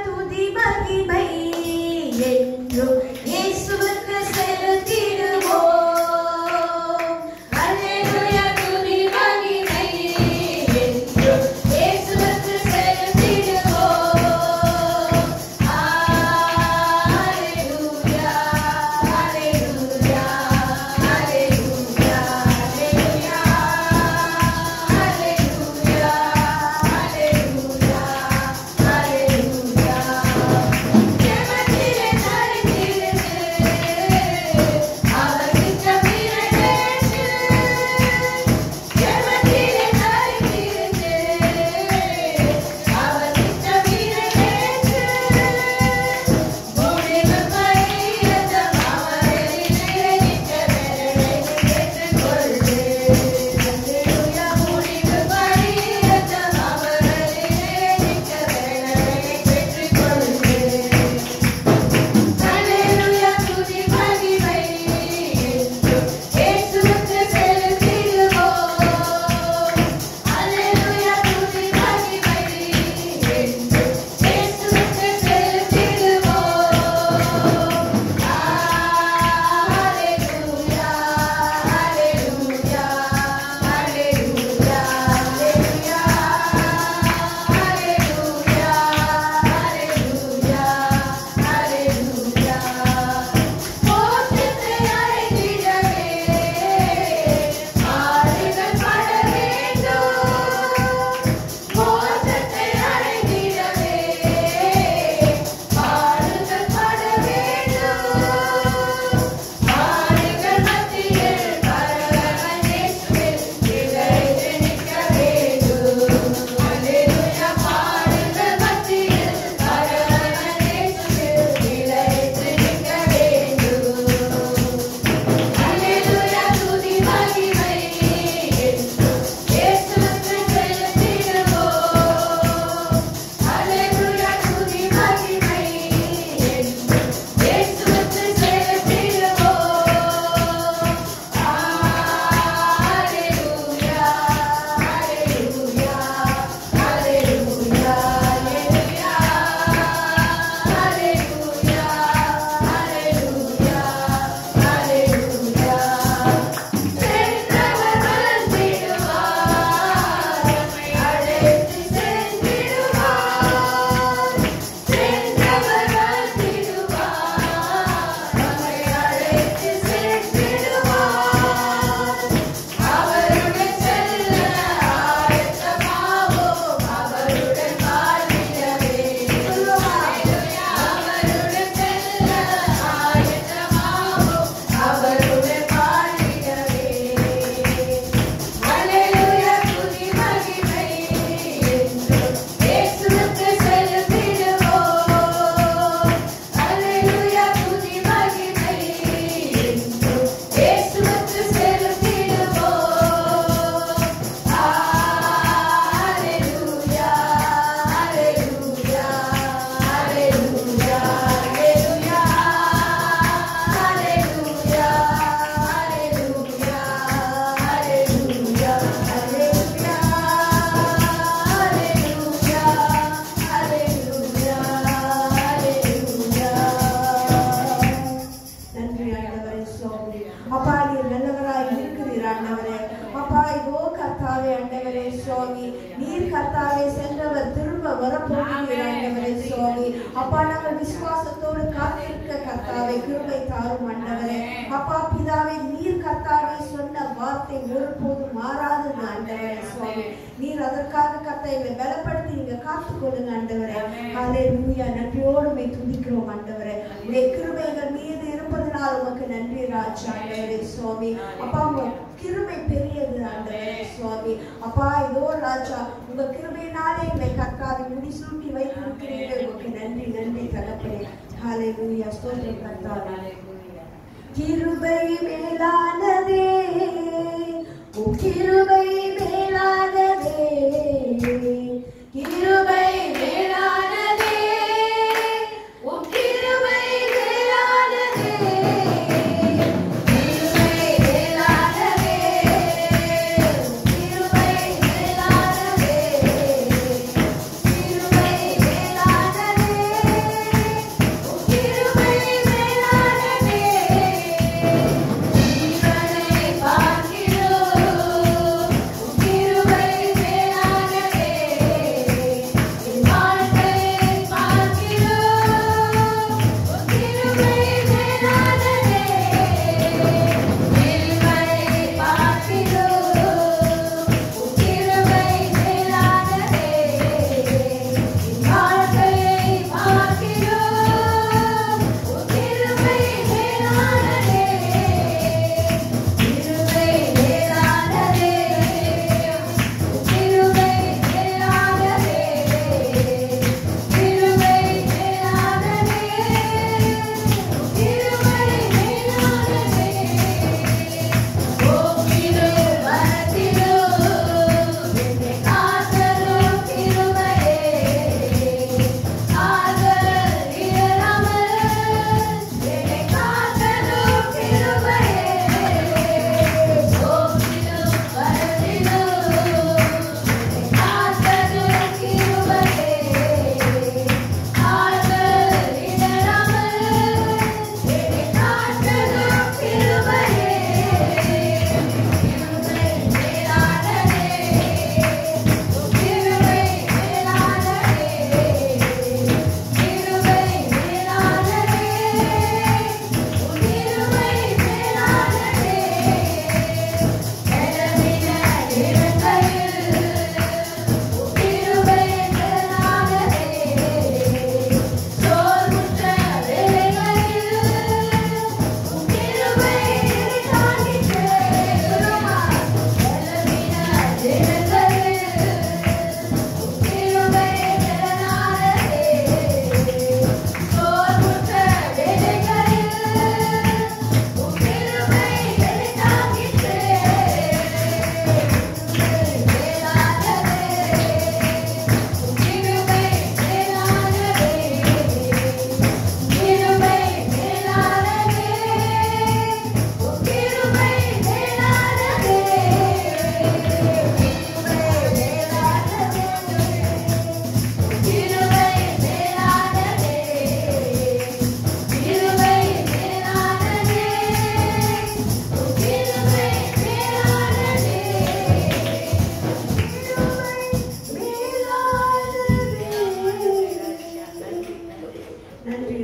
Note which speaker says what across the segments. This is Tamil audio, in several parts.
Speaker 1: துதி மகிமை என்றும் இயேசுவுக்கு செலுத்திடுவோம். அல்லேலூயா துதி மகிமை என்றும் இயேசுவுக்கு செலுத்திடுவோம். அல்லேலூயா அல்லேலூயா அல்லேலூயா அல்லேலூயா அல்லேலூயா அல்லேலூயா அல்லேலூயா. ஜெபத்திலே தரித்திருந்து அவர் திட்டமிடலேற்று. ஜெபத்திலே தரித்திருந்து அவர் திட்டமிடலேற்று. முடிவு பரியந்தம் அவரிலே நிற்க வேலை பெற்றுக்கொள்ளு. அல்லேலூயா முடிவு பரியந்தம் அவரிலே நிற்க வேலை பெற்றுக்கொள்ளு. அல்லேலூயா துதி மகிமை என்றும் இயேசுவுக்கு செலுத்திடுவோம். அல்லேலூயா துதி மகிமை என்றும் இயேசுவுக்கு செலுத்திடுவோம். அல்லேலூயா அல்லேலூயா அல்லேலூயா அல்லேலூயா அல்லேலூயா அல்லேலூயா. மோட்சத்தை அடைந்திடவே பாடுகள் பட வேண்டும். மோட்சத்தை அடைந்திடவே பாடுகள் பட வேண்டும். பாடுகள் மத்தியில் பரலவன் இயேசுவில் நிலைத்து நிற்க வேண்டும். அல்லேலூயா பாடுகள் மத்தியில் பரலவன் இயேசுவில் நிலைத்து நிற்க வேண்டும். அல்லேலூயா துதி மகிமை என்றும் இயேசுவுக்கு செலுத்திடுவோம். அல்லேலூயா துதி மகிமை என்றும் இயேசுவுக்கு செலுத்திடுவோம். அல்லேலூயா அல்லேலூயா அல்லேலூயா அல்லேலூயா அல்லேலூயா அல்லேலூயா. சென்றவர் வளர்ந்திடுவார், நம்மை அழைத்து சென்றிடுவார். சென்றவர் வளர்ந்திடுவார், நம்மை அழைத்து சென்றிடுவார். அவருடன் செல்ல ஆயத்தமாவோம், அவருடன் வாழ்ந்திடவே. அவருடன் செல்ல ஆயத்தமாவோம், அவருடன் வாழ்ந்திடவே. அல்லேலூயா துதி மகிமை என்றும் இயேசுவுக்கு செலுத்திடுவோம். அல்லேலூயா துதி மகிமை என்றும் இயேசுவுக்கு செலுத்திடுவோம். அல்லேலூயா அல்லேலூயா அல்லேலூயா அல்லேலூயா அல்லேலூயா அல்லேலூயா அல்லேலூயா அல்லேலூயா அல்லேலூயா அல்லேலூயா. நன்றி ஆண்டவரே சுவாமி. அப்பா நீர் நல்லவராய் இருக்கிறீர் ஆண்டவரே. அப்பா இதோ கர்த்தாவே ஆண்டவரே சுவாமி, நீர் கர்த்தாவே சென்றவர் திரும்ப வரப்போகிறீர் ஆண்டவரே சுவாமி. அப்பா நாங்கள் விசுவாசத்தோடு காத்திருக்க கர்த்தாவே கிருபை தாரும் ஆண்டவரே. அப்பா பிதாவே நீர் கர்த்தாவே சொன்ன வார்த்தை ஒருபோதும் மாறாது ஆண்டவரே சுவாமி. நீர் அதற்காக கர்த்தாவை பலப்படுத்தி நீங்க காத்துக்கொள்ளுங்க ஆண்டவரே. அல்லேலூயா நன்றியோடு உம்மை துதிக்கிறோம் ஆண்டவரே. உம்முடைய கிருபைகள் மீது இருப்பதனால் உமக்கு நன்றி ராஜா ஆண்டவரே சுவாமி. அப்பா உங்க கிருபை பெரியது ஆண்டவரே சுவாமி. அப்பா இதோ ராஜா உங்க கிருபையினாலே எங்களை கர்த்தாவை முடிசூட்டி வைத்திருக்கிறீர்கள். உமக்கு நன்றி நன்றி தகப்பனே. ஹல்லேலூயா ஸ்தோத்திரம் கர்த்தாவே. கிருபை மேலானதே, உம் கிருபை மேலானதே, கிருபை மேலானதே, உம் கிருபை மேலானதே, கிருபை மேலானதே, கிருபை மேலானதே, கிருபை மேலானதே.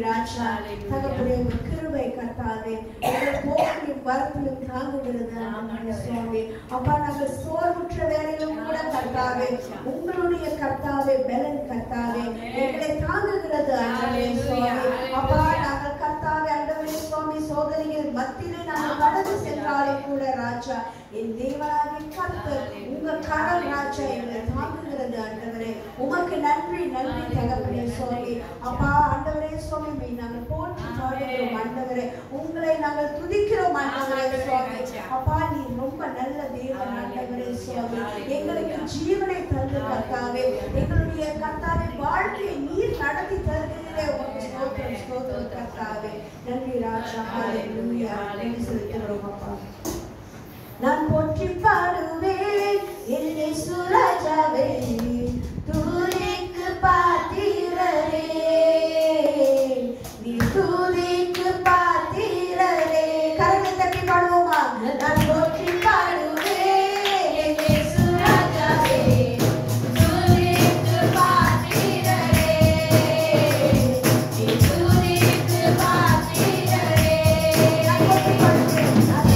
Speaker 1: ராஜா. தகப்பனே உங்க கிருபை கர்த்தாவே எங்கள் போக்கிலும் வரத்திலும் தாங்குகிறது ஆண்டவரே சுவாமி. அப்பா நாங்கள் சோர்வுற்ற வேளையிலும் கூட கர்த்தாவே உங்களுடைய கர்த்தாவே பலன் கர்த்தாவே எங்களை தாங்குகிறது ஆண்டவரே சுவாமி. அப்பா நாங்கள் கர்த்தாவே ஆண்டவரே சுவாமி சோதனைகள் மத்தியிலே நாங்கள் கடந்து சென்றாலும் கூட ராஜா என் தேவனாகிய கர்த்தர் உங்க கரம் ராஜா எங்களை தாங்குகிறது ஆண்டவரே. உமக்கு நன்றி நன்றி தகப்பனே சுவாமி. அப்பா ஆண்டவரே சுவாமி நாங்கள் போற்றி பாடுகிறோம் ஆண்டவரே. உங்களை நாங்கள் துதிக்கிறோம் ஆண்டவரே சுவாமி. அப்பா நீ ரொம்ப நல்ல தேவன் ஆண்டவரே சுவாமி. எங்களுக்கு ஜீவனை தந்து கர்த்தாவே எங்களுடைய கர்த்தாவே வாழ்க்கையை நீர் நடத்தி தருகிறீரே. உமக்கு ஸ்தோத்திரம் ஸ்தோத்திரம் கர்த்தாவே. நன்றி ராஜா. ஹல்லேலூயா. நன்றி செலுத்துகிறோம் அப்பா. நான் போற்றி பாடுவேன் என் இயேசு ராஜாவே துதிக்கு பாத்திரரே நீ துதிக்கு பாத்திரரே. கரங்களை தட்டி பாடுவோமா? நான் போற்றி பாடுவேன் என் இயேசு ராஜாவே துதிக்கு பாத்திரரே நீ துதிக்கு பாத்திரரே. நான் போற்றி பாடுவேன்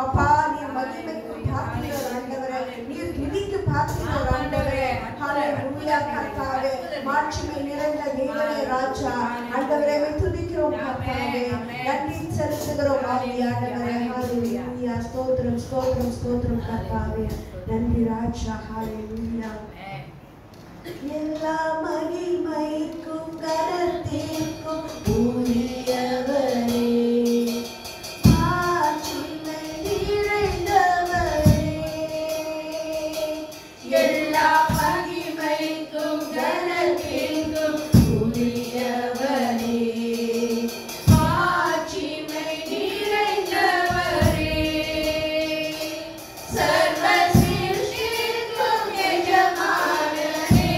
Speaker 1: அப்பா நீர் மகிமைக்கு பாத்திரர் ஆண்டவரே, நீர் துதிக்கு பாத்திரர் ஆண்டவரே. ஹalleluya கர்த்தாவே, மாட்சிமை நிறைந்த தேவனே ராஜா ஆண்டவரே, துதிக்கிறோம் கர்த்தாவே, நன்றி செலுத்துகிறோம் ஆவியானவரே. ஹalleluya ஸ்தோத்திரம் ஸ்தோத்திரம் ஸ்தோத்திரம் கர்த்தாவே, நன்றி ராஜா. ஹalleluya. எல்லா மகிமைக்கும் கரத்திற்கும் உரியவரே, ஆட்சிமை நிறைந்தவரே, எல்லா மகிமைக்கும் கரத்திற்கும் உரியவரே, ஆட்சிமை நிறைந்தவரே, சர்வ சிருஷ்டிக்கும் எஜமானரே,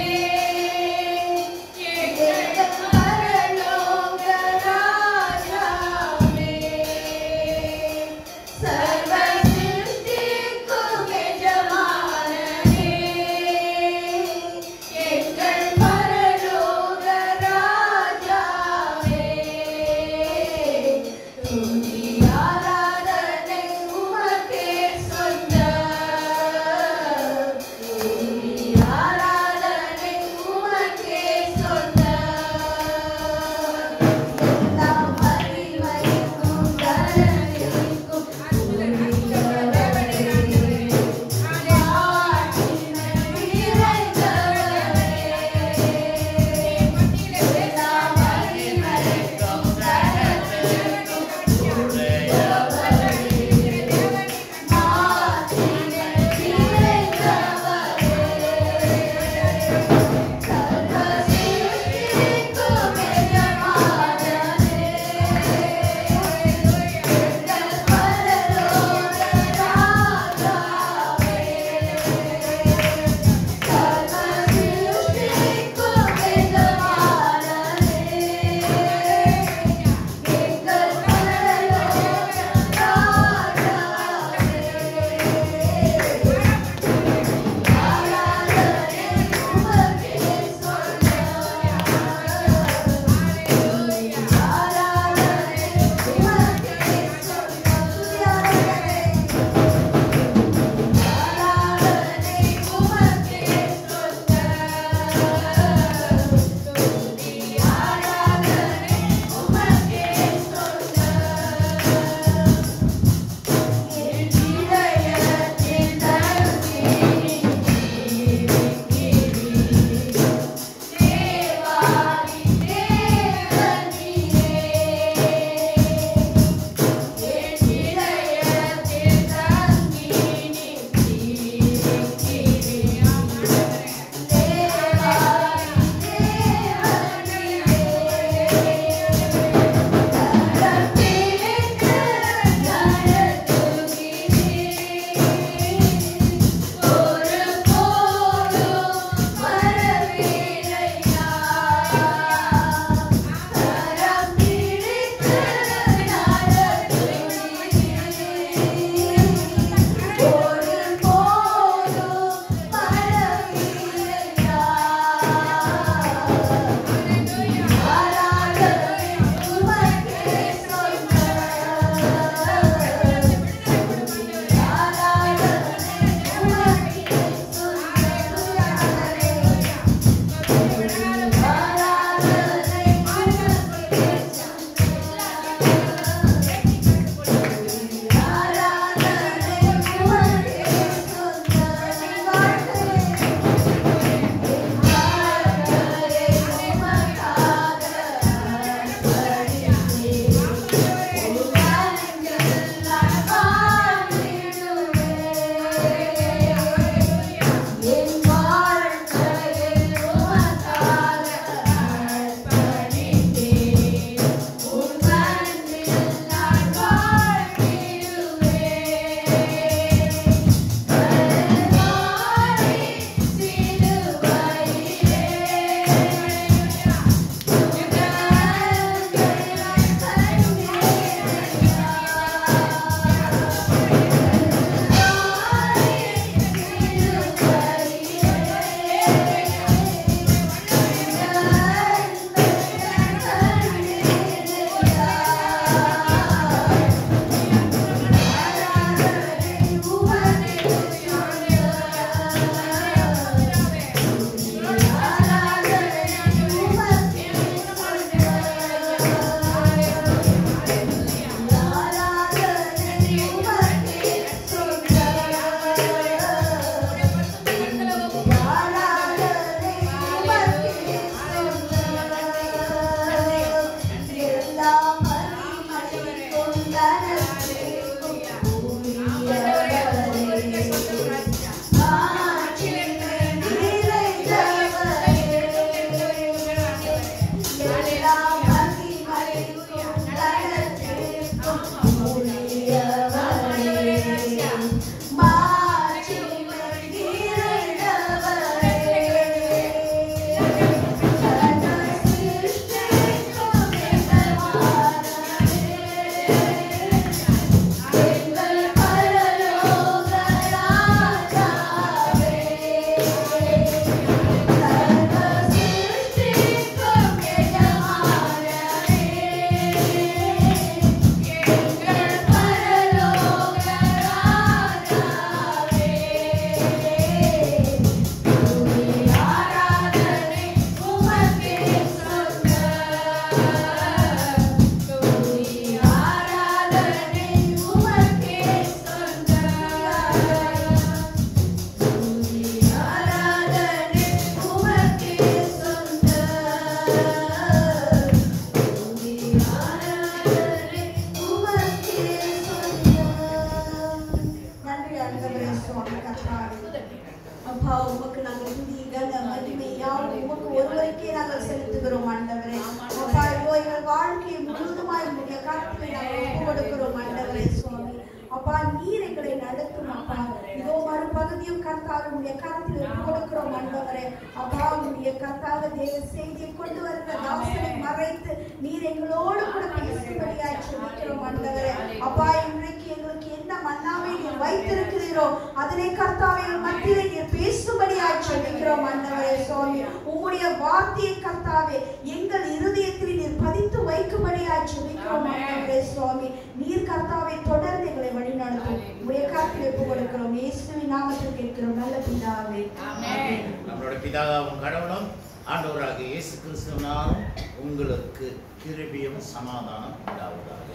Speaker 1: மத்தியும் கர்த்தாவே உடைய கரத்தில் கொடுக்கிறோம் ஆண்டவரே. அப்பா உடைய கர்த்தாவே தேவ செய்தியை கொண்டு வருகிற தாசனை மறைத்து நீர் எங்களோடு கூட பேசும்படியாய் ஜெபிக்கிறோம் ஆண்டவரே. அப்பா இன்றைக்கு எங்களுக்கு என்ன மன்னாவை நீர் வைத்திருக்கிறீரோ அதனை கர்த்தாவே மத்தியிலே நீர் பேசும்படியாய் ஜெபிக்கிறோம் ஆண்டவரே. சுவாமி உம்முடைய வார்த்தையை கர்த்தாவே எங்கள் இருதயத்தில் நீர் பதித்து வைக்கும்படியாய் ஜெபிக்கிறோம் ஆண்டவரே. சுவாமி நீர் கர்த்தாவே தொடர்ந்து எங்களை வழிநடத்தும் உடைய கரத்தில் ஒப்புக் கொடுக்கிறோம். இயேசுவின் நாமத்தில் கேட்கிறோம் நல்ல பிதாவே, ஆமென்.
Speaker 2: நம்மளுடைய பிதாவும் கடவுளும் ஆண்டவராகிய இயேசு கிறிஸ்துவினாலும் உங்களுக்கு கிருபையும் சமாதானம் உண்டாவதாக.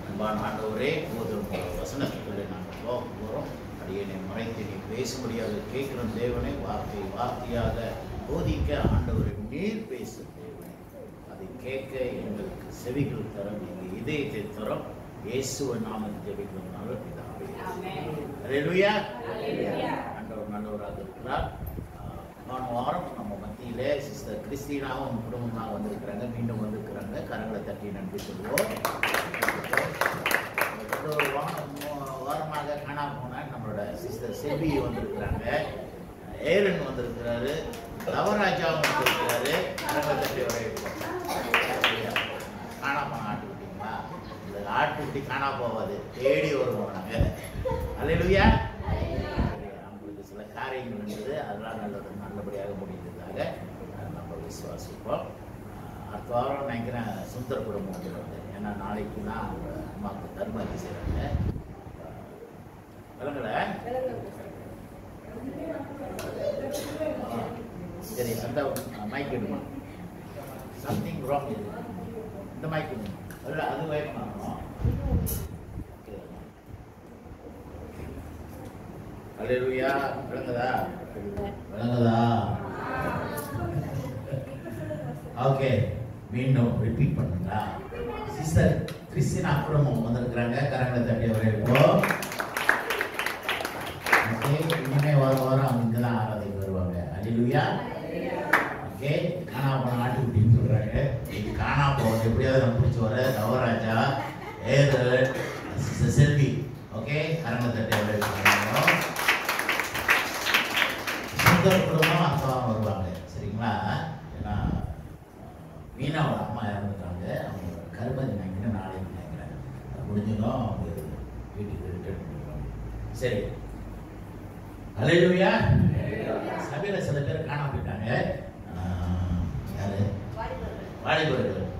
Speaker 2: அன்பான ஆண்டவரே, ஒரு வசனத்துக்குள்ளே நாங்கள் போகிறோம். அடியனை மறைத்து நீ பேச முடியாது கேட்கிற தேவனை வார்த்தையாக போதிக்க ஆண்டவரை நீர் பேசும் தேவனை அதை கேட்க எங்களுக்கு செவிகள் தரும், எங்கள் இதயத்தை தரும். இயேசுவின் நாமத்தில் ஜெபிக்கிறதுனால பிதாவே, அல்லேலூயா. ஆண்டவர் நல்லவராக இருக்கிறார். போன வாரம் நம்ம மத்தியிலே சிஸ்டர் கிறிஸ்டினாவும் குடும்பமாக வந்திருக்கிறாங்க, மீண்டும் வந்திருக்கிறாங்க. கரங்களை தட்டி நன்றி சொல்லுவோம். ஒரு வாரமாக காணா போன நம்மளோட சிஸ்டர் செல்வி வந்திருக்கிறாங்க, ஏரன் வந்திருக்கிறாரு, லவராஜாவும் வந்திருக்கிறாரு. கரங்களை தட்டி வரவேற்போம். காணா போன ஆட்டுக்குட்டிங்களா? இந்த ஆட்டுக்குட்டி காணா போவாது, தேடி வருவோம் நாங்கள். அல்லேலூயா. நம்மளுக்கு சில காரியங்கள் இருந்தது, அதெல்லாம் நல்லபடியாக முடிந்ததாக நம்ம விசுவாசிப்போம். அடுத்த வாரம் நினைக்கிறேன் சுந்தர குடும்பம் வந்துடுவாங்க. ஏன்னா நாளைக்கு தான் அவங்க அம்மாவுக்கு தர்மதி செய்கிறாங்க. விலங்குல சரி, அந்த மைக் எடுமா, சம்திங் ராங். இந்த மைக் இல்லை, அது பயப்படணும். அல்லேலூயா. விளங்குதா? விளங்குதா? ஓகே, மீண்டும் ரிப்பீட் பண்ணுங்களா? சிஸ்டர் கிறிஸ்டினா குடும்பம் வந்திருக்கிறாங்க. கரங்களை தட்டி வரவேற்போம். ஓகே, இனிமே வாரம் அவங்க இங்கே தான் ஆராதனைக்கு வருவாங்க. அல்லேலூயா. ஓகே, காணா போன ஆட்டுக்குட்டின்னு சொல்கிறாங்க. காணா போவது எப்படியாவது நம்ம பிடிச்சி வர நவராஜா, ஏதல், சிஸ்டர் செல்வி. ஓகே, கரங்களை தட்டி வரவேற்போம். சுந்தர குடும்பம் அப்பாவும் வருவாங்க. சரிங்களா? ஏன்னா மீனாவோட அம்மா இறந்துட்டாங்க. அவங்க கருப்பதி நினைக்கிறேன், நாளைக்கு நினைக்கிறேன் முடிஞ்சதும் அவங்க வீட்டுக்கு ரிட்டர்ன் பண்ணிடுவாங்க. சரி, அல்லேலூயா. சபையில் சில பேர் காணாம போயிட்டாங்க. யாரு? வாலிபர்கள்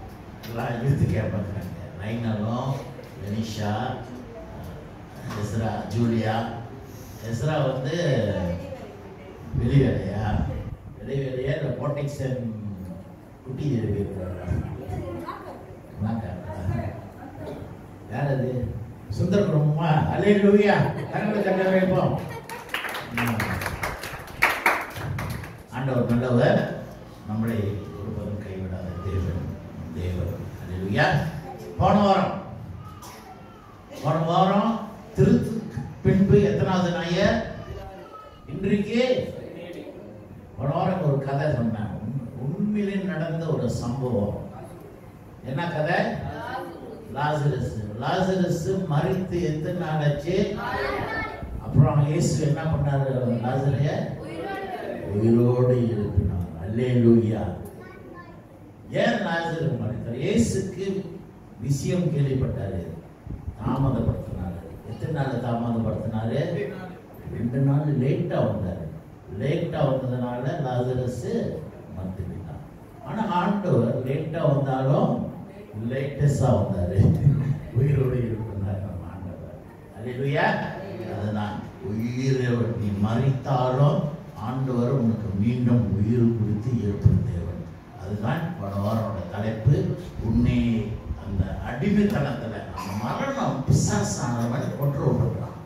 Speaker 2: எல்லாம் இழுத்து கேட்பாங்க. நைனாலும், வெனிஷா, எஸ்ரா, ஜூலியா. எஸ்ரா வந்து வெளி வேலையா? வெளி வேலையா இல்லை போட்டிக்ஸன் குட்டி யார் அது? சுந்தர குடும்பமா? அல்லேலூயா. கரங்களை தட்டி வரவேற்போம். ஆண்டவர் நல்லவர், நம்மளை ஒருவரும் கைவிடாத தேவன். அல்லேலூயா. போன வாரம் திருத்து பின்பு எத்தனாவது நாயர்? இன்றைக்கு போன வாரம் ஒரு கதை சொன்னேன். உண்மையிலே நடந்த ஒரு சம்பவம். என்ன கதை? லாசரஸ் மரித்து எத்தனை நாள் ஆச்சு? அப்புறம் இயேசு என்ன பண்ணாரு? லாசரைய உயிரோடு எழுப்பினார். அல்லேலூயா. ஏன் லாசர் மரித்தார்? இயேசுக்கு விஷயம் கேள்விப்பட்டாரு, தாமதப்படுத்தினாரு. எத்தனை நாள் தாமதப்படுத்தினாரு? 2 நாள் லேட்டா வந்தாரு. லேட்டா வந்ததுனால லாசரஸ் மரித்து விட்டார். ஆனா ஆண்டவர் லேட்டா வந்தாலும் லேட்டஸ்டா வந்தாரு, உயிரோடு இருக்கிறார் நம்ம ஆண்டவர். அல்லேலூயா. அதுதான் உயிரை நீ மரித்தாலும் ஆண்டவர் உனக்கு மீண்டும் உயிர் கொடுத்து எழுப்பும் தேவன். அதுதான் போன வாரோட தலைப்பு. உன்னை அந்த அடிமைத்தனத்துல அந்த மரணம் பிசாசானவன் கொண்டு பண்றான்.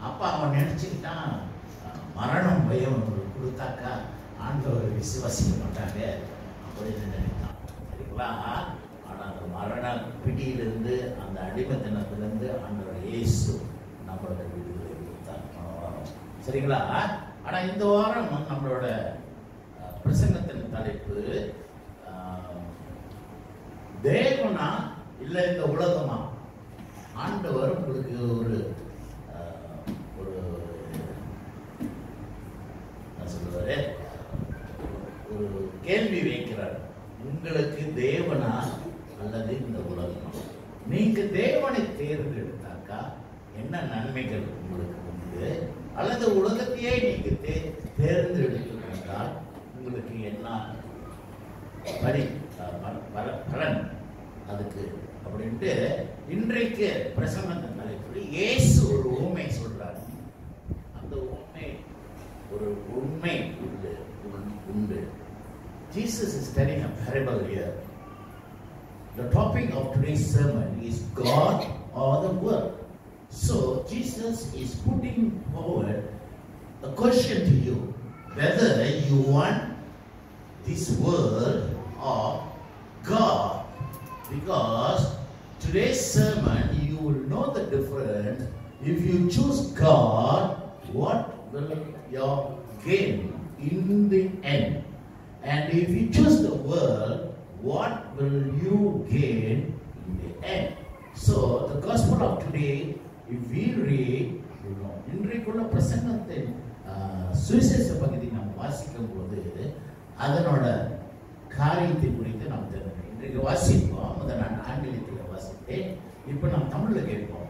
Speaker 2: அப்ப அவன் நினைச்சுக்கிட்டான் மரணம் பயம் கொடுத்தாக்கா ஆண்டவர் விசுவாசிக்க மாட்டாங்க அப்படின்னு நினைத்தான். சரிங்களா? ஆனா அந்த மரண பிடியிலிருந்து, அந்த அடிமைத்தனத்திலிருந்து ஆண்டவர் இயேசு நம்மளோட விடுதலை கொடுத்தார் போன வாரம். சரிங்களா? ஆனா இந்த வாரம் நம்மளோட பிரசங்கத்தின் தலைப்பு தேவனா இல்ல இந்த உலகமா? ஆண்டவர் உங்களுக்கு ஒரு கேள்வி வைக்கிறார். உங்களுக்கு தேவனா அல்லது இந்த உலகமா? நீங்க தேவனை தேர்ந்தெடுத்தாக்கா என்ன நன்மைகள் உங்களுக்கு உண்டு? அல்லது உலகத்தையே நீங்க தேர்ந்தெடுத்துக்கொண்டால் உங்களுக்கு என்ன பலன் அதுக்கு அப்படின்ட்டு இன்றைக்கு பிரசங்கத்தின் தலைப்பில் இயேசு ஒரு உண்மை சொல்றார். அந்த உண்மை ஒரு உண்மை உண்டு. Jesus is telling a parable here. The topic of today's sermon is God or the world. So Jesus is putting forward a question to you, whether you want this world or God. Because today's sermon, you will know the difference. If you choose God, what will you gain in the end? And if you choose the world, what will you gain in the end? So the gospel of today, if we read, you know, இன்றைக்குள்ள பிரசங்கத்தின் சுவிசேஷ பகுதி நாம் வாசிக்கும் போது அதனோட காரியத்தை குறித்து நாம் தெரிஞ்சுக்கணும். இன்றைக்கு வாசிப்போம். முதல் நான் ஆங்கிலத்தில் வாசித்தேன். இப்போ நாம் தமிழில் கேட்போம்.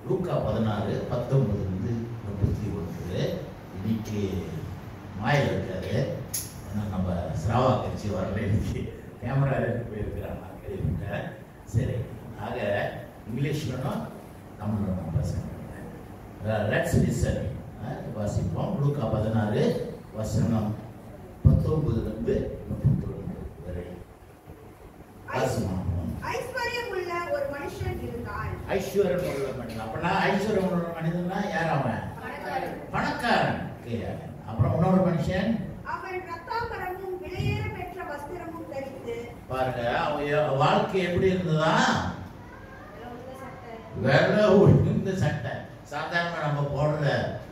Speaker 2: லூக்கா 16:19-31. இன்னைக்கு மாயில் இருக்காரு. நம்ம ஸ்ராவா கட்சி வரல, இன்னைக்கு கேமரா போயிருக்கிறாங்க கேள்விப்பட்டேன். சரி, ஆக இங்கிலீஷ்லனும் தமிழ்ல நான் பேசுகிறேன். Let's listen. வாசிப்போம். லூக்கா 16:19-31 வரை வாசிப்போம்.
Speaker 1: ஐஸ்வர்யம் உள்ள ஒரு மனுஷன் இருந்தான்.
Speaker 2: ஐஸ்வர்யம் உள்ள மனிதன். அப்படின்னா ஐஸ்வர்யம் உள்ள மனிதன்னா யார் அவன்? பணக்காரன். அப்புறம் இன்னொரு மனுஷன்,
Speaker 1: அவன் ரத்தாம்பரமும் விலையேற பெற்ற வஸ்திரமும் தரித்து,
Speaker 2: பாருங்க அவன் வாழ்க்கை எப்படி இருந்ததா? வெள்ளை உடுந்த சட்டை. சாதாரண நம்ம போடுற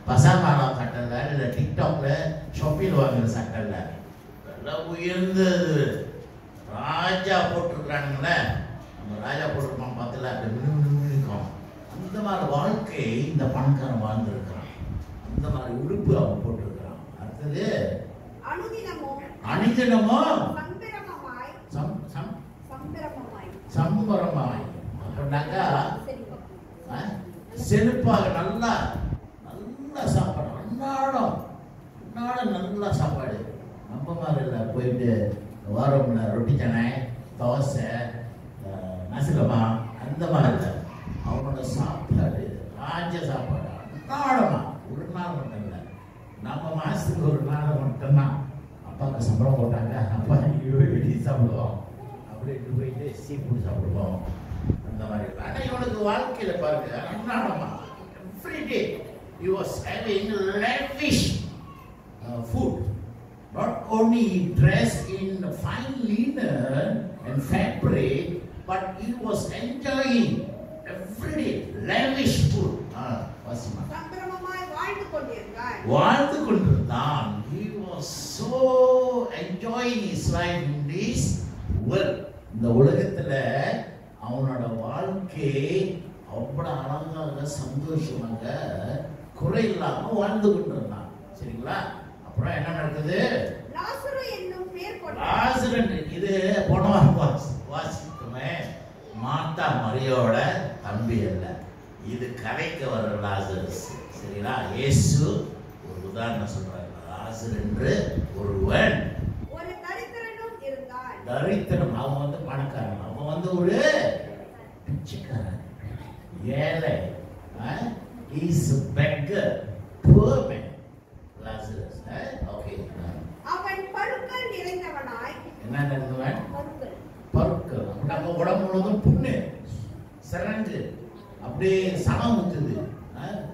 Speaker 2: பசாமானா சட்டை இல்லை, இல்லை டிக்டாக்ல ஷாப்பில் வாங்குற சட்டை இல்லை, வெள்ளை உயர்ந்தது. ராஜா போட்டிருக்கிறானுங்களே, நம்ம ராஜா போட்டிருக்கோம் பார்த்துல, அப்படி மினுமினுக்கும். அந்த மாதிரி வாழ்க்கை இந்த பணக்காரன் வாழ்ந்துருக்கிறான். அந்த மாதிரி உடுப்பு அவன் போட்டிருக்கிறான். அடுத்தது அனுதினமும் சம்பரமாய் அப்படின்னாக்கா செழிப்பாக நல்லா நல்லா சாப்பாடு, அன்னாடம் நல்லா சாப்பாடு. நம்ம மாதிரி இல்லை, போயிட்டு வாரம்ல ரொட்டி சனை தோசை நசுலமா அந்த மாதிரி இல்லை. அவனோட சாப்பாடு ராஜ சாப்பாடு, அன்னாடமா. ஒரு நாள் மட்டும் இல்லை, நம்ம மாசத்துக்கு ஒரு நாள் மட்டும்தான் அப்பாவுக்கு சம்பளம் போட்டாங்க, அப்பா வெளியே சாப்பிடுவோம், அப்படின்ட்டு போயிட்டு சீ ஃபுட் சாப்பிடுவோம். அந்த மாதிரி இல்லை. ஆனால் இவனுக்கு வாழ்க்கையில பாருங்க, அன்னாடமா every day he was having lavish food. Not only he dressed in fine linen and fabric, but he was enjoying every day lavish food. வாழ்ந்து கொண்டிருந்தான். He was so enjoying his life in this world. இந்த உலகத்துல அவனோட வாழ்க்கை அவ்வளவு அழகாக சந்தோஷமாக குறை இல்லாம வாழ்ந்து கொண்டிருந்தான். சரிங்களா? அப்புறம் என்ன நடக்குது? லாசரு இது போன வாரம் வாசிக்குமே, மாத்தா மரியோட தம்பி அல்ல, இது கரைக்கு வர்ற லாசரஸ். சரிங்களா? இயேசு ஒரு உதாரணம் சொல்றாரு. லாசர் என்று ஒருவன்,
Speaker 1: ஒரு தரித்திரனும் இருந்தான்.
Speaker 2: தரித்திரம், அவன் வந்து பணக்காரன், அவன் வந்து ஒரு பிச்சைக்காரன், ஏழை. He is a beggar, poor man. Lazarus. Okay.
Speaker 1: அவன் பருக்கள் நிறைந்தவனாய்.
Speaker 2: என்ன நிறைந்தவன்? பருக்கள். நம்ம உடம்பு முழுவதும் புண்ணு, சிரஞ்சு, அப்படியே சனம் ஊத்துது.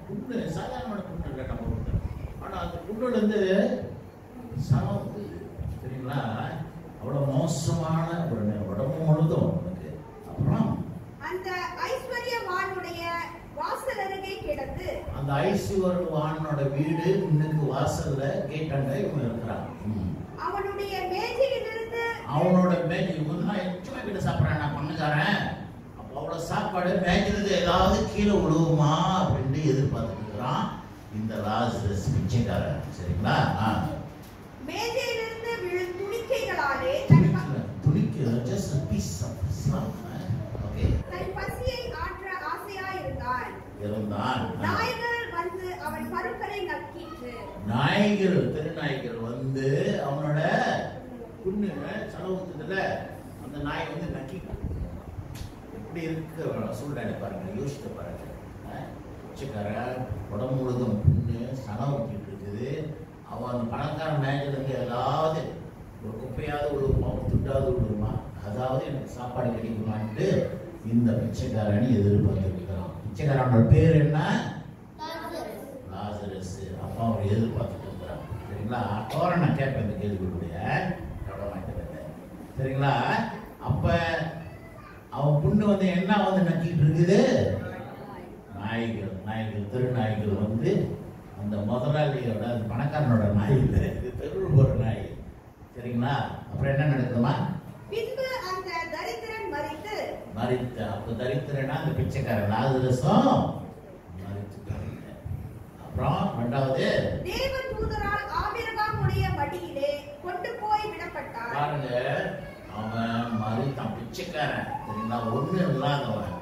Speaker 2: புண்ணு சாதாரண புண்ணு இல்லை நம்ம புண்ணு. ஆனா அந்த புண்ணுல இருந்து சனம் ஊத்துது. சரிங்களா? அவ்வளவு மோசமான ஒரு உடம்பு முழுதும் நமக்கு. அப்புறம்
Speaker 1: அந்த ஐஸ்வர்யவானுடைய வாசல் அருகே கிடந்து,
Speaker 2: அந்த ஐஸ்வர்யவானோட வீடு இன்னைக்கு வாசல்ல கேட்டாங்க இவங்க இருக்கிறாங்க.
Speaker 1: அவனுடைய மேஜையிலிருந்து,
Speaker 2: அவனோட மேஜை இவங்க எச்சமா கிட்ட சாப்பிட்றான் பணக்காரன். அப்போ அவ்வளோ சாப்பாடு மேஜிலிருந்து ஏதாவது கீழே விழுவுமா அப்படின்னு எதிர்பார்த்துட்டு இருக்கிறான் இந்த லாசரஸ் பிச்சைக்காரன். சரிங்களா?
Speaker 1: மேஜையிலிருந்து விழும் துணிக்கைகளாலே
Speaker 2: இருந்தான்.
Speaker 1: நாய்கள் வந்து அவன் பருக்களை நக்கிற்று.
Speaker 2: திருநாய்கள் வந்து அவனோட புண்ணு செலவுல அந்த நாய் வந்து நக்கி. எப்படி இருக்க சூழ்நிலை பாருங்க, யோசித்து பாருங்க. பிச்சைக்காரன் உடம்பு முழுதும் புண்ணு சனம் ஊற்றிட்டு இருக்குது. அவன் அந்த பணக்கார மேஜில் இருந்து ஏதாவது ஒரு குப்பையாவது விழுவுமா, ஒரு துட்டாவது விழுவுமா, அதாவது எனக்கு சாப்பாடு கிடைக்குமான்ட்டு இந்த பிச்சைக்காரனை எதிர்பார்த்துருக்கிறான். பிச்சைக்காரனோட பேர் என்ன? லாசரஸ். அப்பா அவர் எதிர்பார்த்துட்டு இருக்கிறான். சரிங்களா? அவரை நான் கேட்பேன் இந்த கேள்விகளுடைய எவ்வளோ மாட்டேன். சரிங்களா? அப்ப அவன் புண்ணு வந்து என்ன வந்து நக்கிட்டு இருக்குது? நாய்கள் திருநாய்கள் வந்து அந்த முதலாளியோட அந்த பணக்காரனோட நாய் இல்லை, இது தெருவில் போற நாய். சரிங்களா? அப்புறம் என்ன நடக்குதுமா?
Speaker 1: பின்பு அந்த தரித்திரன் மரித்து.
Speaker 2: அப்ப தரித்திரனா அந்த பிச்சைக்காரன் லாசரஸும் மரித்துட்டாங்க. அப்புறம் இரண்டாவது
Speaker 1: தேவதூதரால் ஆபிரகாமுடைய மடியிலே கொண்டு போய் விடப்பட்டான்.
Speaker 2: பாருங்க, அவன் மரித்தான் பிச்சைக்காரன். சரிங்களா? ஒண்ணு இல்லாதவன்.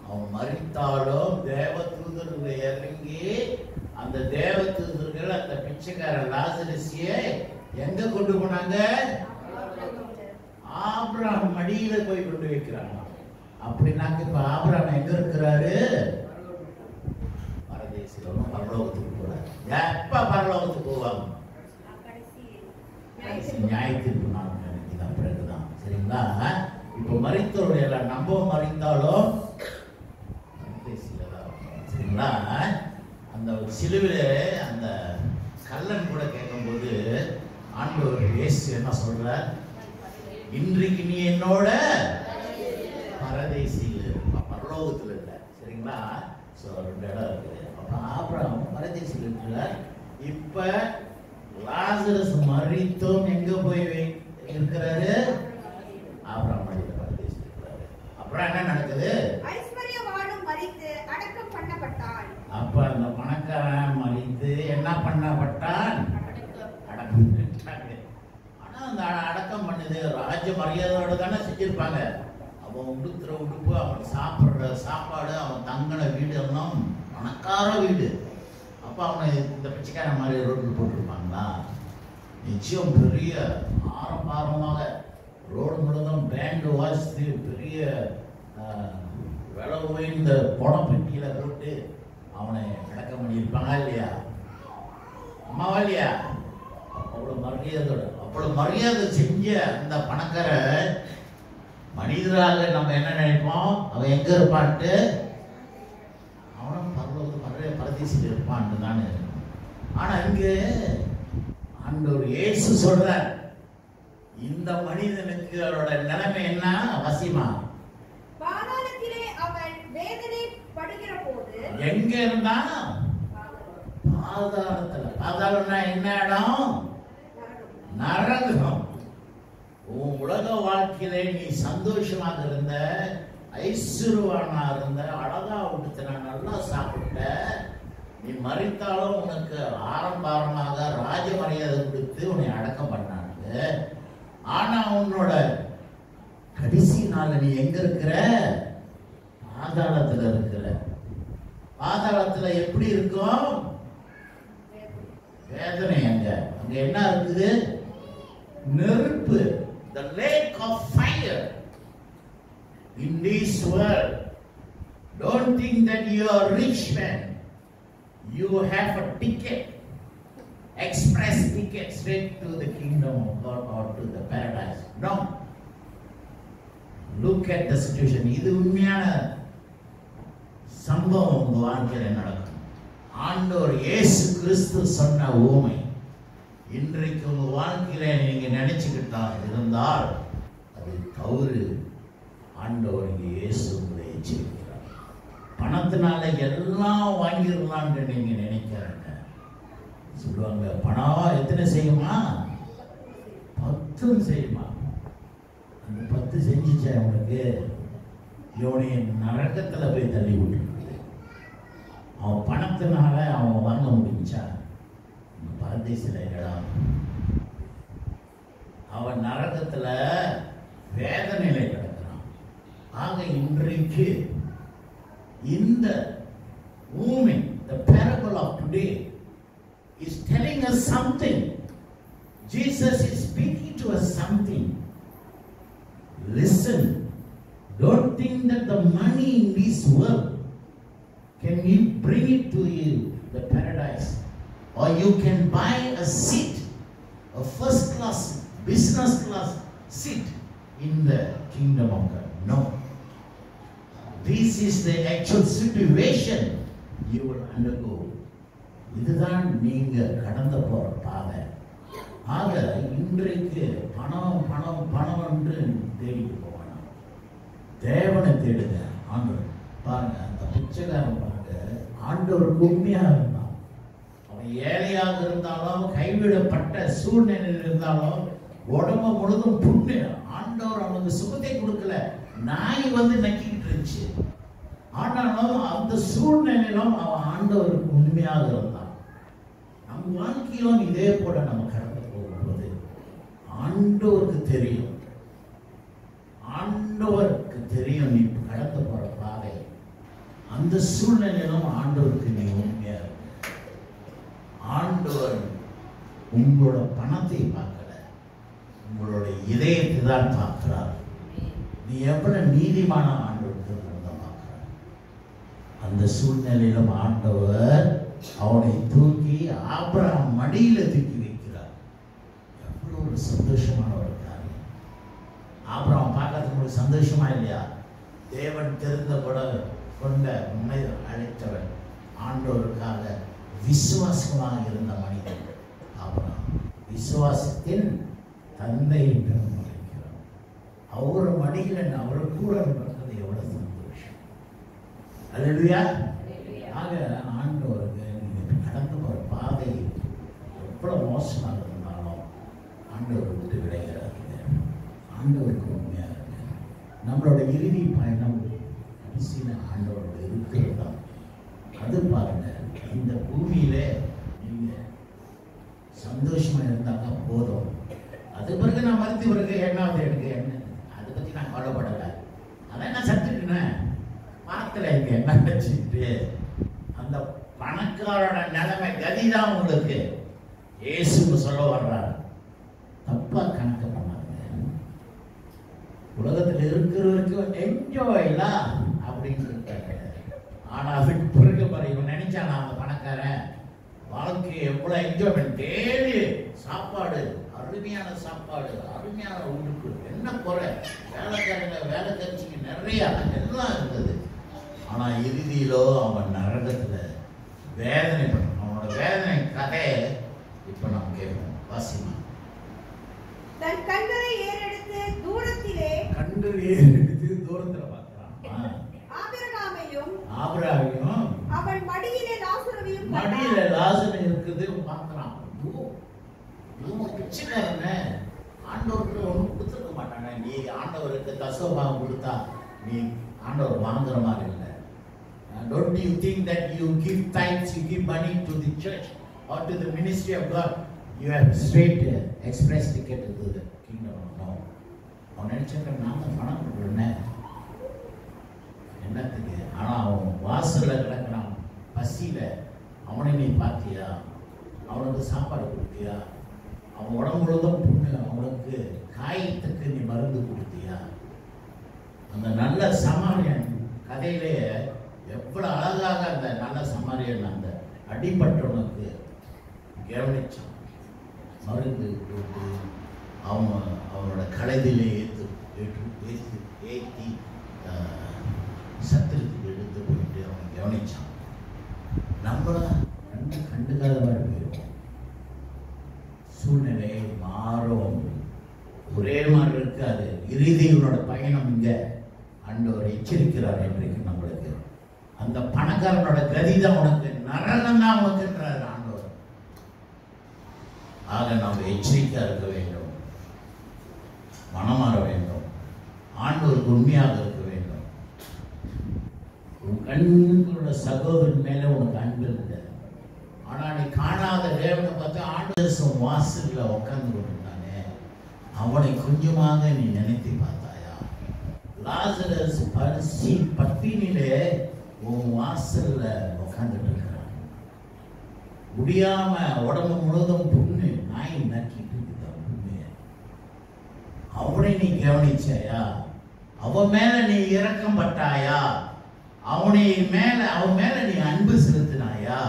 Speaker 2: அவன் மரித்தாலும் தேவதூதர்கள் இறங்கி அந்த தேவதூதர்கள் அந்த பிச்சைக்காரன் லாசரஸிய எங்க கொண்டு போனாங்க? ஆபிரகாம் மடியில போய் கொண்டு வைக்கிறாங்க. அப்படின்னாக்க இப்ப ஆபிரகாம் எங்க இருக்கிறாரு? பரதேசில. பரலோகத்துக்கு போறாரு. எப்ப பரலோகத்துக்கு போவாங்க? ஞாயிற்றுக்கு நாள் நினைக்கிறேன். பிறகுதான். சரிங்களா? இப்ப மரித்தவருடைய நம்ம மறிந்தாலும் சரிங்களா? அந்த சிலுவில அந்த கல்லன் கூட கேட்கும்போது ஆண்டவர் இயேசு என்ன சொல்ற? இன்றைக்கு நீ என்னோட பரதேசியில், பரலோகத்தில் இல்லை. சரிங்களா? ஸோ 2 இடம் இருக்குது. அப்புறம் ஆபிரகாம் பரதேசியில் இருக்கிறார். இப்ப லாசரஸ் மரித்தோம் எங்க போய் இருக்கிறாரு? ஆபிரகாம் மடியில பரதேசியில் இருக்கிறாரு. அப்புறம் என்ன நடக்குது?
Speaker 1: ஐஸ்வர்யவானும் மரித்து அடக்கம் பண்ணப்பட்டான்.
Speaker 2: அப்ப அந்த பணக்காரன் மரித்து என்ன பண்ணப்பட்டான்? அடக்கம் பண்ணிட்டாங்க. ஆனா அந்த அடக்கம் பண்ணது ராஜ மரியாதையோட தானே செஞ்சிருப்பாங்க. அவன் உடுத்துற உடுப்பு, அவன் சாப்பிடுற சாப்பாடு, அவன் தங்கின வீடு எல்லாம் பணக்கார வீடு. அப்ப அவனை இந்த பிச்சைக்காரன் மாதிரி ரோட்டில் போட்டிருப்பாங்களா? நிச்சயம் பெரிய ஆரம்பமாக ரோடு முழுவதும் பேண்டு வாசித்து பெரிய விலை உயர்ந்த பணம் பெட்டியில போட்டு அவனை அடக்கம் பண்ணியிருப்பாங்க இல்லையா? அம்மாவா இல்லையா? அவ்வளவு மரியாதை செஞ்ச அந்த பணக்கார மனிதராக நம்ம என்ன நினைப்போம்? அவன் எங்க இருப்பான்ட்டு, அவனும் பரதேசியில் இருப்பான்ட்டு தானே. ஆனா இங்க ஆண்டவர் இயேசு சொல்றார், இந்த மனிதனுக்கு அவரோட நிலைமை என்ன? வசிமா
Speaker 1: பாதாளத்திலே அவன் வேதனை படுகிற போது
Speaker 2: எங்க இருந்தான்? பாதாளத்துல. பாதாளம்னா என்ன இடம்? நரகம். உன் உலக வாழ்க்கையில நீ சந்தோஷமாக இருந்த, ஐஸ்வர்யவானா இருந்த, அழகா விட்டு நல்லா சாப்பிட்ட, நீ மரித்தாலும் உனக்கு ஆரம்பமாக ராஜ மரியாதை கொடுத்து உன்னை அடக்கம் பண்ணாங்க. ஆனா உன்னோட கடைசி நாள் நீ எங்க இருக்கிற? பாதாளத்துல இருக்கிற. பாதாளத்துல எப்படி இருக்கும்? வேதனை. அங்க என்ன இருக்குது? நெருப்பு. The lake of fire in this world. Don't think that you are rich man. You have a ticket, express ticket straight to the kingdom of God or to the paradise. No. Look at the situation. இது உண்மையான சம்பவம் உங்க வாழ்க்கையில நடக்கும். ஆண்டவர் இயேசு கிறிஸ்து சொன்ன ஊமை இன்றைக்கு உங்க வாழ்க்கையில நீங்க நினைச்சுக்கிட்டா இருந்தால் அது தவறு. ஆண்டவர் இயேசு உங்களை எச்சரிக்கிறார். பணத்தினால எல்லாம் வாங்கிடலான்னு நீங்க நினைக்கிறாங்க. சொல்லுவாங்க, பணம் எத்தனை செய்யுமா? 10 செய்யுமா? அந்த 10 செஞ்சிச்சா அவனுக்கு இவனைய நரகத்துல போய் தள்ளி விட்டுருக்குது. அவன் பணத்தினால அவன் வாங்க முடிஞ்சா பரதேசில இடம். அவன் நரகத்துல வேதனையில கிடக்கிறான். ஆக இன்றைக்கு இந்த woman, the parable of today, is telling us something. Jesus is speaking to us something. Listen, don't think that the money in this world can bring it to you, the paradise. Or you can buy a seat, a first class, business class seat in the kingdom of God. No. This is the actual situation you will undergo. இதுதான் நீங்க கடந்து போற பாதை. ஆக இன்றைக்கு பணம் பணம் பணம் என்று தேடிட்டு போவானா, தேவனை தேடுங்க. ஆண்டவர் பாருங்க, அந்த பிச்சைக்காரன் பாருங்க, ஆண்டவர் உண்மையா இருந்தான். அவன் ஏழையாக இருந்தாலும், கைவிடப்பட்ட சூழ்நிலையில் இருந்தாலும், உடம்பு முழுதும் புண்ணு, ஆண்டவர் அவனுக்கு சுகத்தை கொடுக்கல, நாய் வந்து நக்கிக்கிட்டு இருந்துச்சு. ஆனாலும் அந்த சூழ்நிலையிலும் அவன் ஆண்டவருக்கு உண்மையாக இருந்தான். நம் வாழ்க்கையிலும் இதே போல நம்ம கடந்து போகும்போது ஆண்டவருக்கு தெரியும், ஆண்டவருக்கு தெரியும் நீ கடந்து போற பாதை. அந்த சூழ்நிலையிலும் ஆண்டவருக்கு நீ உண்மையா இருக்க. ஆண்டவர் உங்களோட பணத்தை பார்க்கல, உங்களோட இதயத்தை தான் பார்க்கிறார். நீ எவ்வளவு நீதிமான ஆண்டவருக்கு பார்க்கிறார். அந்த சூழ்நிலையிலும் ஆண்டவர் அவனை தூக்கி ஆபிரகாம் மடியில தூக்கி வைக்கிறார். எவ்வளவு ஒரு சந்தோஷமான ஒரு காரியம். ஆபிரகாம் பார்க்கறதுக்கு ஒரு சந்தோஷமா இல்லையா? தேவன் தெரிந்த கொண்ட உண்மை அழைத்தவன், ஆண்டவருக்காக விசுவாசமாக இருந்த மனிதன் ஆபிரகாம். விசுவாசத்தின் தந்தை என்று அழைக்கிறார். அவர் மடியில அவர் கூட இருக்கிறது எவ்வளவு சந்தோஷம். அல்லேலூயா. ஆக ஆண்டவருக்கு கடந்து போற பாதை எவ்வளவு மோசமாக இருந்தாலும் ஆண்டவர் விட்டு விடைகிறாருங்க. ஆண்டவருக்கு உண்மையாக இருக்கு. நம்மளோட இறுதி பயணம் கடைசியில் ஆண்டவரோட இருக்கிறது தான். அது பாருங்க, இந்த பூமியில நீங்க சந்தோஷமா இருந்தாங்க போதும். அது பிறகு நான் மறுத்து பிறகு என்னாவது எனக்கு என்ன, அதை பத்தி நான் கவலைப்படலை. அதான் நான் சத்துக்கினேன் பார்க்கல இங்க என்ன வச்சுக்கிட்டு. அந்த பணக்காரோட நிலைமை கதிதான் உங்களுக்கு இயேசு சொல்ல வர்றார். தப்பா கணக்கு பண்ணாங்க. உலகத்தில் இருக்கிறவருக்கு என்ஜாய்ல அப்படின்னு இருக்காங்க. ஆனா அதுக்கு பிறகு இவன் நினைச்சான், அந்த பணக்காரன் வாழ்க்கையை எவ்வளவு என்ஜாய்மெண்ட், டெய்லி சாப்பாடு, அருமையான சாப்பாடு, அருமையான உடுப்பு, என்ன குறை, வேலைக்காரங்க வேலை கட்சிங்க நிறைய எல்லாம் இருந்தது. ஆனா இறுதியிலோ அவன் நரகத்துல வேதனை பண்ண, அவனோட வேதனை கதையை இப்ப நாம் கேட்போம். வாசிமா.
Speaker 1: தன் கண்களை ஏறெடுத்து தூரத்திலே
Speaker 2: தூரத்துல பார்க்கிறான்.
Speaker 1: ஆபிரகாமையும் அவன் மடியிலே லாசருவையும்
Speaker 2: மடியில லாசரு இருக்குது பார்க்கிறான். பிச்சைக்காரன் ஆண்டவருக்கு ஒன்றும் கொடுத்துருக்க மாட்டாங்க. நீ ஆண்டவருக்கு தசோபாகம் கொடுத்தா நீ ஆண்டவர் வாங்குற மாதிரி இல்லை. Don't you think that you give tithes, you give money to the church or to the ministry of God, you have straight express ticket to the kingdom of God? அவன் நினைச்சக்க நாம பணம் கொடுக்குறேன் என்னத்துக்கு? ஆனா அவன் வாசல்ல கிடக்கிறான் பசியில. அவனை நீ பார்த்தியா? அவனுக்கு சாப்பாடு கொடுத்தியா? அவன் உடம்பு முழுதும் புண்ணு, அவனுக்கு காயத்துக்கு நீ மருந்து கொடுத்தியா? அந்த நல்ல சமாரியன் கதையிலே எவ்வளவு அழகாக அந்த நல்ல சமாரியன் அந்த அடிபட்டவனுக்கு கவனிச்சான். மருந்து போட்டு அவனோட கழுதிலே ஏற்றி சத்திரத்துக்கு எடுத்து போயிட்டு அவன் கவனிச்சான். நம்மள கண்டுக்காத மாதிரி போயிடும். சூழ்நிலை மாறும், ஒரே மாதிரி இருக்காது. இறுதியோட பயணம் இங்க ஆண்டவர் எச்சரிக்கிறார். இன்றைக்கு நம்மளுக்கு அந்த பணக்காரனோட கதிதான் உனக்கு, நரகம் தான் உனக்குன்றார் ஆண்டவர். ஆக நாம் எச்சரிக்கையா இருக்க வேண்டும், மனமாற வேண்டும், ஆண்டவருக்கு உண்மையாக இருக்க வேண்டும். உன் கண்களோட சகோதரன் மேல உனக்கு அன்பு இல்லை. ஆனா நீ காணாத தேவனை பார்த்து ஆண்டவர் வாசல்ல உட்கார்ந்து கொண்டிருந்தானே, அவனை கொஞ்சமாக நீ நினைத்து பார்த்தாயா? லாசரஸ் பட்டினிலே உன் வாசல்ல உட்கார்ந்துட்டு இருக்கிறான். முடியாம உடம்பு முழுவதும் புண்ணு, நாய் நக்கிட்டு இருக்குதான் புண்ணுய. அவனை நீ கவனிச்சாயா? அவன் மேல நீ இரக்கம் பட்டாயா? அவன் மேல நீ அன்பு செலுத்தினாயா?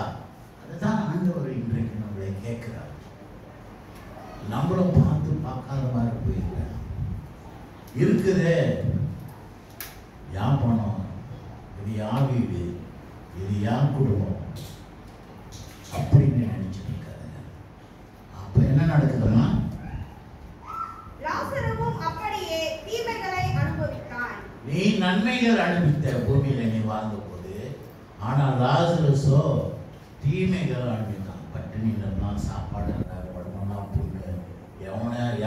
Speaker 2: அதுதான் ஆண்டவர் இன்றைக்கு நம்மளை கேட்கிறார். நம்மளும் பார்க்காத மாதிரி போயிருக்க இருக்குது. யான் பணம், இது யான் வீடு, இது யான் குடும்பம் அப்படின்னு நினைச்சிட்டு இருக்காங்க. அப்ப என்ன நடக்குதுமா?
Speaker 1: லாசருவும் அப்படியே தீமைகளை அனுபவித்தான்.
Speaker 2: நீ நன்மைகள் அனுபவித்த பூமியில நீ வாழ்ந்த போது, ஆனால் லாசருஸோ தீமைகள் அனுபவித்தான். பட்டினி இருந்தான், சாப்பாடு உடம்பெல்லாம் புண்ணு,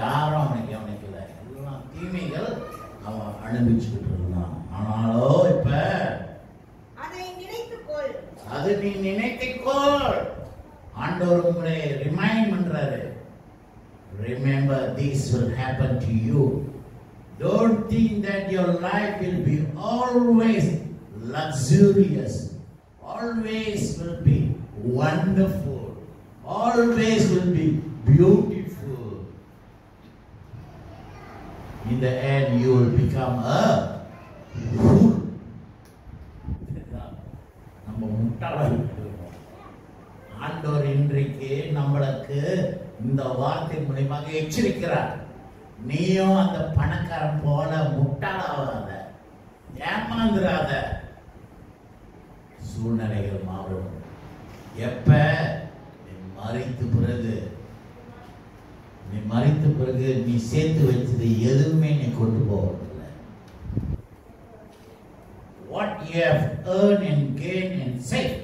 Speaker 2: யாரும் அவனை கவனிக்கல. எல்லாம் தீமைகள் அவன் அனுபவிச்சுக்கிட்டு இருந்தான். ஆனாலோ இப்ப
Speaker 1: அதை நினைத்துக்கொள்,
Speaker 2: அது நீ நினைத்துக்கொள். ஆண்டவர் உங்களை ரிமைண்ட் பண்றாரு. Remember, this will happen to you. Don't think that your life will be always luxurious, always will be wonderful, always will be beautiful. In the end, you will become a fool. நம்ம முட்டாளாக ஆண்டவர் இன்றைக்கு நம்மளுக்கு இந்த வார்த்தை மூலமாக எச்சரிக்கிறார். நீயும் அந்த பணக்காரன் போல முட்டாளாகாத, ஏமாந்துராத. சூழ்நிலைகள் மாறும். எப்ப நீ மரித்த பிறகு நீ சேர்த்து வச்சது எதுவுமே நீ கொண்டு போவதில்லை. What you have earned and gained and saved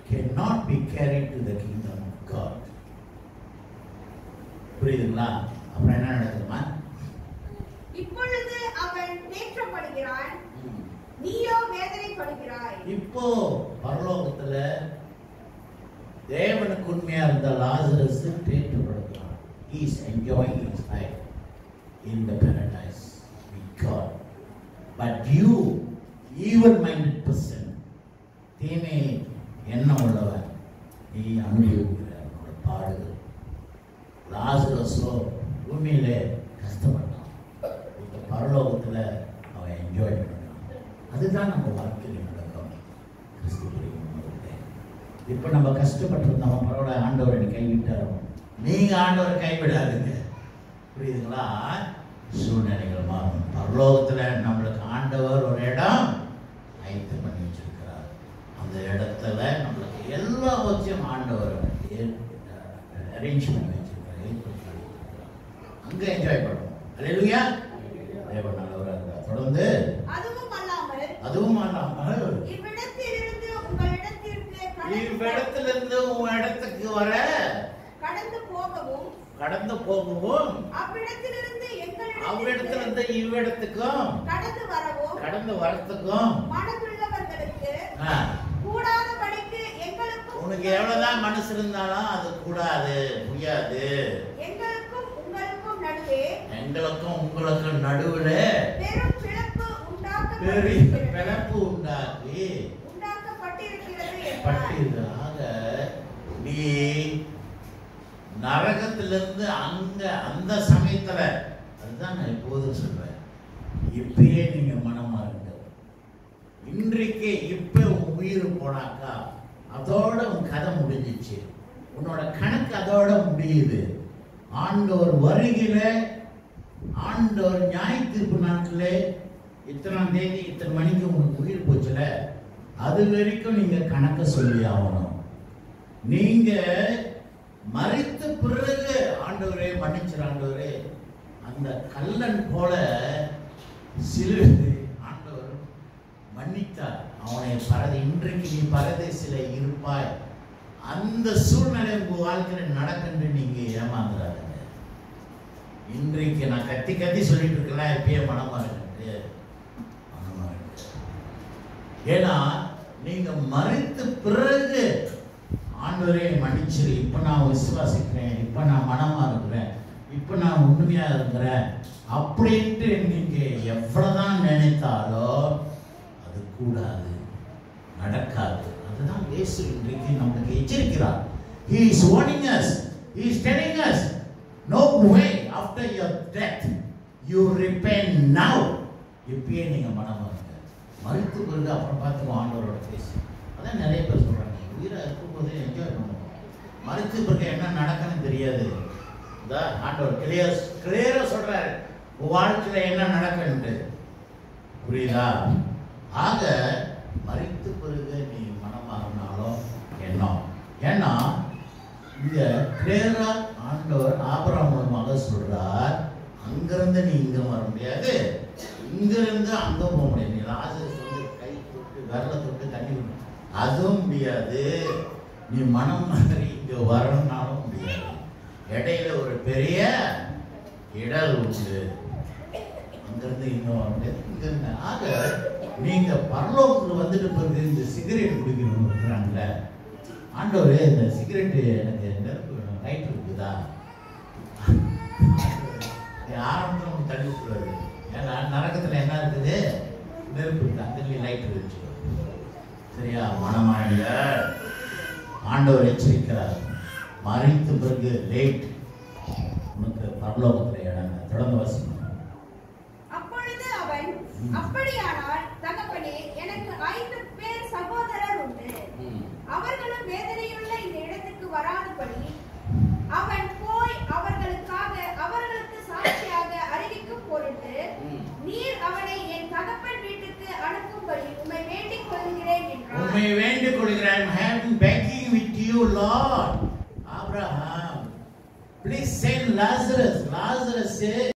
Speaker 2: cannot be carried to the kingdom of God. புரியுதுங்களா? அப்புறம் என்ன நடக்குமா?
Speaker 1: இப்பொழுது அவன் தேற்றப்படுகிறான், நீயோ வேதனைப்படுகிறாய். இப்போ
Speaker 2: பரலோகத்துல தேவனுக்கு உண்மையா இருந்த Lazarus தேற்றப்படுகிறான். He is enjoying his life in the paradise with God. But you, evil-minded person, தீமை என்ன உள்ளவன், நீ அனுபவிக்கிற பாடுகள். லாசரஸோ பூமியிலே கஷ்டப்பட்டான், இந்த பரலோகத்துல அவன் என்ஜாய் பண்ணான். அதுதான் நம்ம வாழ்க்கையில் நடக்கும். இப்ப நம்ம கஷ்டப்பட்டிருந்தோம், பரவாயில்ல, ஆண்டவர் என்னை கைவிட்டாரோ. நீங்க ஆண்டவரை கைவிடாதுங்க. புரியுதுங்களா? சூழ்நிலைகள் மாறும். பரலோகத்துல நம்மளுக்கு ஆண்டவர் ஒரு இடம் ஆயத்தம் பண்ணி வச்சிருக்கிறார். அந்த இடத்துல நம்மளுக்கு எல்லாவற்றையும் ஆண்டவர் அரேஞ்ச் பண்ணி வச்சிருக்கிறார். அங்க என்ஜாய் பண்ணுவோம். அல்லேலூயா. தேவன் நல்லவராக இருக்கிறார். தொடர்ந்து அதுவும் அல்லாமல் இவ்விடத்திலிருந்து உங்க இடத்துக்கு வர கடந்து போகவும் அவ்விடத்திலிருந்து இவ்விடத்துக்கும் கடந்து வரத்துக்கும் உனக்கு எவ்வளவுதான் மனசு இருந்தாலும் அது கூடாது, முடியாது. எங்களுக்கும் உங்களுக்கும் நடுவுல பெரிய பிளப்பு உண்டாக்கி பட்டிருக்காக. நீ நரகத்திலிருந்து அந்த சமயத்துல, அதுதான் நான் எப்போதும் சொல்றேன், இப்பயே நீங்க மனமா இருங்க. இன்றைக்கு இப்ப உன் உயிர் போனாக்கா அதோட உன் கதை முடிஞ்சிச்சு. உன்னோட கணக்கு அதோட முடியுது. ஆண்டவர் வருகிற ஆண்டவர் நியாய தீர்ப்பு நாட்களே இத்தனாம் தேதி இத்தனை மணிக்கு உங்களுக்கு உயிர் போச்சுல, அது வரைக்கும் நீங்க கணக்க சொல்லி ஆகணும். நீங்க மரித்த பிறகு ஆண்டவரே மன்னிச்சிரு ஆண்டவரே, அந்த கல்லன் போல சிலுவை ஆண்டவர் மன்னித்தார். அவனை இன்றைக்கு நீ பரதேசில இருப்பாய். அந்த சூழ்நிலை உங்க வாழ்க்கையில நடக்குன்னு நீங்க ஏமாந்துறாங்க. இன்றைக்கு நான் கத்தி சொல்லிட்டு இருக்கலாம், எப்பயே மனமா இருக்கு. ஏன்னா நீங்க மரித்த பிறகு ஆண்டவரே மன்னிச்சிரு, இப்ப நான் விசுவாசிக்கிறேன், இப்ப நான் மனமா இருக்கிறேன், இப்ப நான் உண்மையா இருக்கிறேன் அப்படின்ட்டு நீங்க எவ்வளவுதான் நினைத்தாலும் அது கூடாது. நடக்காது. அதுதான் இயேசு இன்றைக்கு நமக்கு எச்சரிக்கிறார். He is warning us. He is telling us, no way after your death. You repent now. இப்பயே நீங்க மனம் வாங்க. மரித்து பிறகு அப்புறம் பார்த்துக்கோ ஆண்டவரோட பேசி. அதான் நிறைய பேர் சொல்றாங்க, உயிரை இருக்கும்போது என்ஜாய் பண்ணுவோம், மரித்து பிறகு என்ன நடக்குன்னு தெரியாது. ஆண்டவர் கிளியரா சொல்றாரு வாழ்க்கையில என்ன நடக்குன்னு. புரியுதா? ஆக மரித்து பிறகு நீ மனமாறினாலும் என்ன, ஏன்னா இங்க கிளியரா ஆண்டவர் ஆபிரகாம் மூலமாக சொல்றார், அங்கிருந்து நீ இங்க வர முடியாது, இங்கிருந்து அங்க போக முடியாது. நீ லாசரஸ் வந்து கை தொட்டு விரல தொட்டு தண்ணி விடும் அதுவும் முடியாது, நீ மனம் மாறி இங்க வரணும்னாலும் முடியாது. இடையில ஒரு பெரிய இடல் உண்டு, அங்கிருந்து இன்னும் வர முடியாது, இங்கிருந்து. ஆக நீங்க பரலோகத்துல வந்துட்டு பிறகு இந்த சிகரெட் குடிக்கிறவங்க இருக்கிறாங்கல்ல, ஆண்டவரே இந்த சிகரெட் எனக்கு நெருப்பு வேணும், லைட் இருக்குதா, ஆரம்பத்தில் நமக்கு தள்ளி விட்டுருவாரு. ஏன்னா நரகத்துல என்ன இருக்குது, நெருப்பு இருக்கு, அந்த லைட் வச்சு. சரியா? மனமாயில ஆண்டவர் எச்சரிக்கிறார், மறைத்த பிறகு லேட், உனக்கு பரலோகத்துல இடம். தொடர்ந்து வாசிக்கணும்.
Speaker 3: அப்பொழுது அவன், அப்படியானால் தகப்பனே, எனக்கு 5 பேர் சகோதரர் உண்டு, அவர்களும் வேதனையுள்ள இந்த இடத்துக்கு வராதபடி அவன் போய் அவர்களுக்கு சாட்சியாக அறிவிக்கும் பொருட்டு நீர் அவனை என் தகப்பன் வீட்டுக்கு அனுப்பும்படி உம்மை வேண்டிக் கொள்கிறேன் என்றார்.
Speaker 2: உம்மை வேண்டிக் கொள்கிறேன். I am begging with you, Lord. Abraham, please send Lazarus. Lazarus says,